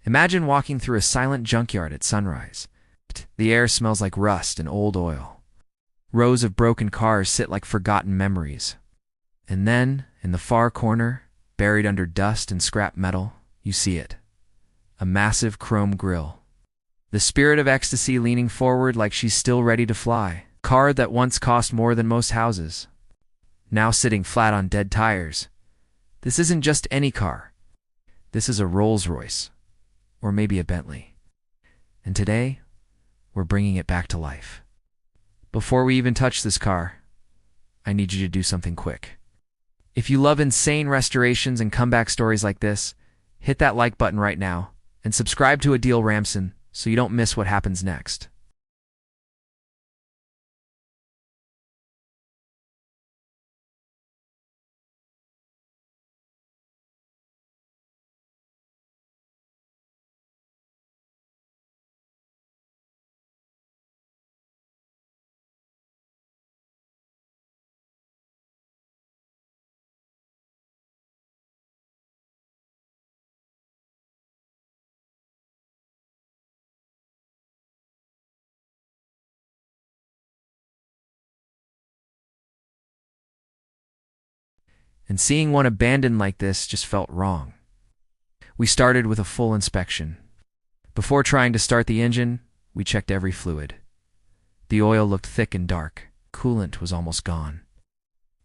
Imagine walking through a silent junkyard at sunrise. The air smells like rust and old oil. Rows of broken cars sit like forgotten memories. And then, in the far corner, buried under dust and scrap metal, you see it. A massive chrome grille. The spirit of ecstasy leaning forward like she's still ready to fly. Car that once cost more than most houses. Now sitting flat on dead tires. This isn't just any car. This is a Rolls-Royce. Or maybe a Bentley. And today, we're bringing it back to life. Before we even touch this car, I need you to do something quick. If you love insane restorations and comeback stories like this, hit that like button right now and subscribe to Adil Ramson so you don't miss what happens next. And seeing one abandoned like this just felt wrong. We started with a full inspection. Before trying to start the engine, we checked every fluid. The oil looked thick and dark. Coolant was almost gone.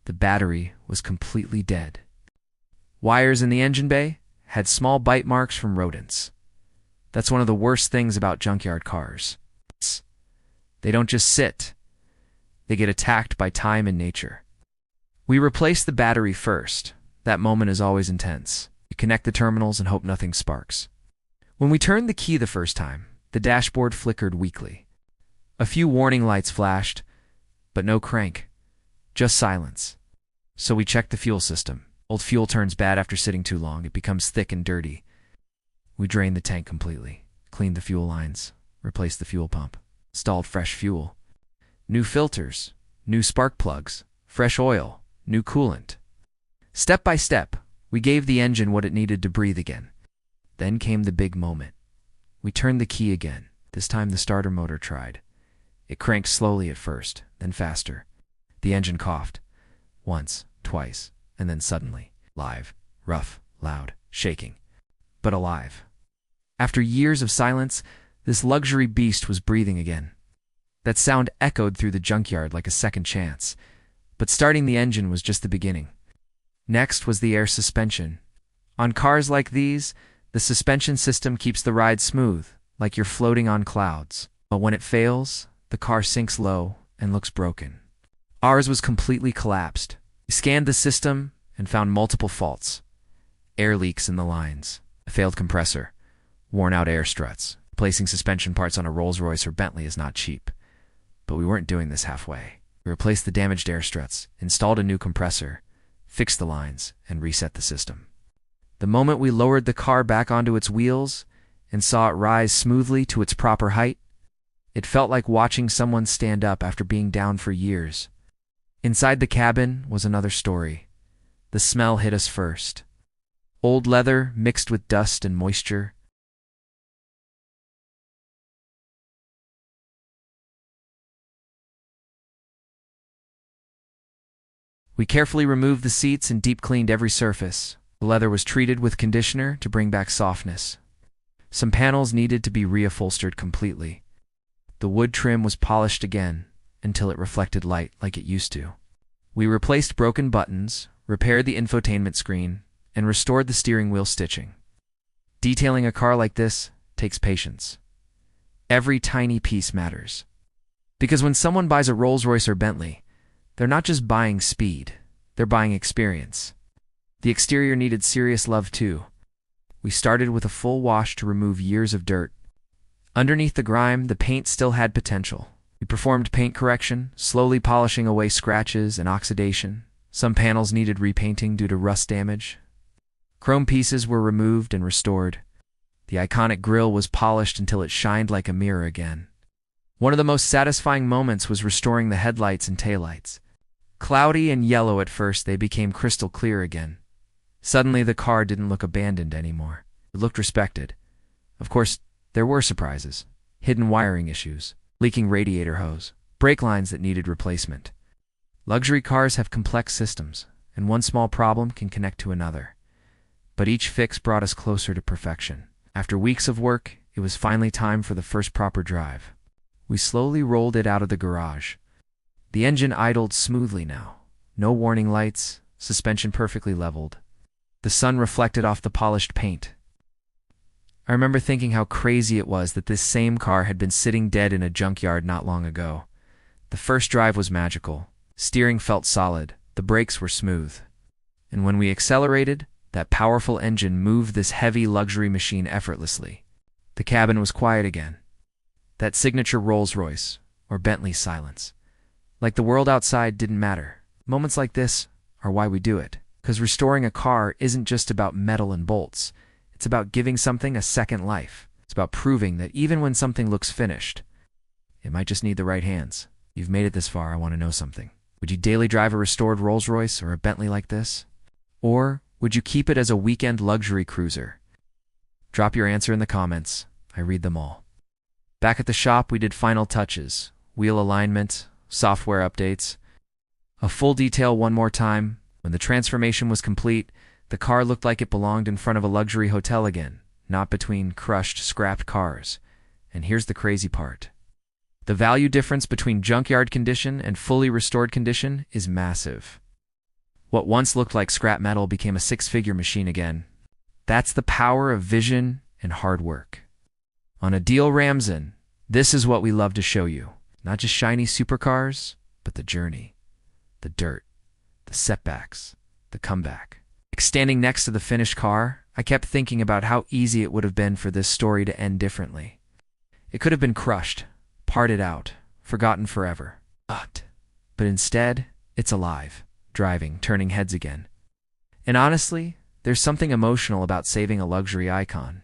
The battery was completely dead. Wires in the engine bay had small bite marks from rodents. That's one of the worst things about junkyard cars. They don't just sit. They get attacked by time and nature. We replaced the battery first. That moment is always intense. You connect the terminals and hope nothing sparks. When we turned the key the first time, the dashboard flickered weakly. A few warning lights flashed, but no crank, just silence. So we checked the fuel system. Old fuel turns bad after sitting too long. It becomes thick and dirty. We drained the tank completely, cleaned the fuel lines, replaced the fuel pump, installed fresh fuel, new filters, new spark plugs, fresh oil, new coolant. Step by step, we gave the engine what it needed to breathe again. Then came the big moment. We turned the key again. This time the starter motor tried. It cranked slowly at first, then faster. The engine coughed. Once, twice, and then suddenly. Live, rough, loud, shaking. But alive. After years of silence, this luxury beast was breathing again. That sound echoed through the junkyard like a second chance. But starting the engine was just the beginning. Next was the air suspension. On cars like these, the suspension system keeps the ride smooth, like you're floating on clouds. But when it fails, the car sinks low and looks broken. Ours was completely collapsed. We scanned the system and found multiple faults. Air leaks in the lines, a failed compressor, worn-out air struts. Replacing suspension parts on a Rolls-Royce or Bentley is not cheap. But we weren't doing this halfway. We replaced the damaged air struts, installed a new compressor, fixed the lines, and reset the system. The moment we lowered the car back onto its wheels and saw it rise smoothly to its proper height, it felt like watching someone stand up after being down for years. Inside the cabin was another story. The smell hit us first. Old leather mixed with dust and moisture. We carefully removed the seats and deep-cleaned every surface. The leather was treated with conditioner to bring back softness. Some panels needed to be reupholstered completely. The wood trim was polished again until it reflected light like it used to. We replaced broken buttons, repaired the infotainment screen, and restored the steering wheel stitching. Detailing a car like this takes patience. Every tiny piece matters. Because when someone buys a Rolls-Royce or Bentley, they're not just buying speed, they're buying experience. The exterior needed serious love too. We started with a full wash to remove years of dirt. Underneath the grime, the paint still had potential. We performed paint correction, slowly polishing away scratches and oxidation. Some panels needed repainting due to rust damage. Chrome pieces were removed and restored. The iconic grille was polished until it shined like a mirror again. One of the most satisfying moments was restoring the headlights and taillights. Cloudy and yellow at first, they became crystal clear again. Suddenly, the car didn't look abandoned anymore. It looked respected. Of course, there were surprises. Hidden wiring issues, leaking radiator hose, brake lines that needed replacement. Luxury cars have complex systems, and one small problem can connect to another. But each fix brought us closer to perfection. After weeks of work, it was finally time for the first proper drive. We slowly rolled it out of the garage. The engine idled smoothly now. No warning lights, suspension perfectly leveled. The sun reflected off the polished paint. I remember thinking how crazy it was that this same car had been sitting dead in a junkyard not long ago. The first drive was magical. Steering felt solid. The brakes were smooth. And when we accelerated, that powerful engine moved this heavy luxury machine effortlessly. The cabin was quiet again. That signature Rolls-Royce or Bentley silence. Like the world outside didn't matter. Moments like this are why we do it. Because restoring a car isn't just about metal and bolts. It's about giving something a second life. It's about proving that even when something looks finished, it might just need the right hands. You've made it this far, I want to know something. Would you daily drive a restored Rolls-Royce or a Bentley like this? Or would you keep it as a weekend luxury cruiser? Drop your answer in the comments. I read them all. Back at the shop, we did final touches. Wheel alignment, software updates. A full detail one more time. When the transformation was complete, the car looked like it belonged in front of a luxury hotel again, not between crushed, scrapped cars. And here's the crazy part. The value difference between junkyard condition and fully restored condition is massive. What once looked like scrap metal became a six-figure machine again. That's the power of vision and hard work. On a Deal Ramsden, this is what we love to show you. Not just shiny supercars, but the journey, the dirt, the setbacks, the comeback. Standing next to the finished car, I kept thinking about how easy it would have been for this story to end differently. It could have been crushed, parted out, forgotten forever. But instead, it's alive, driving, turning heads again. And honestly, there's something emotional about saving a luxury icon.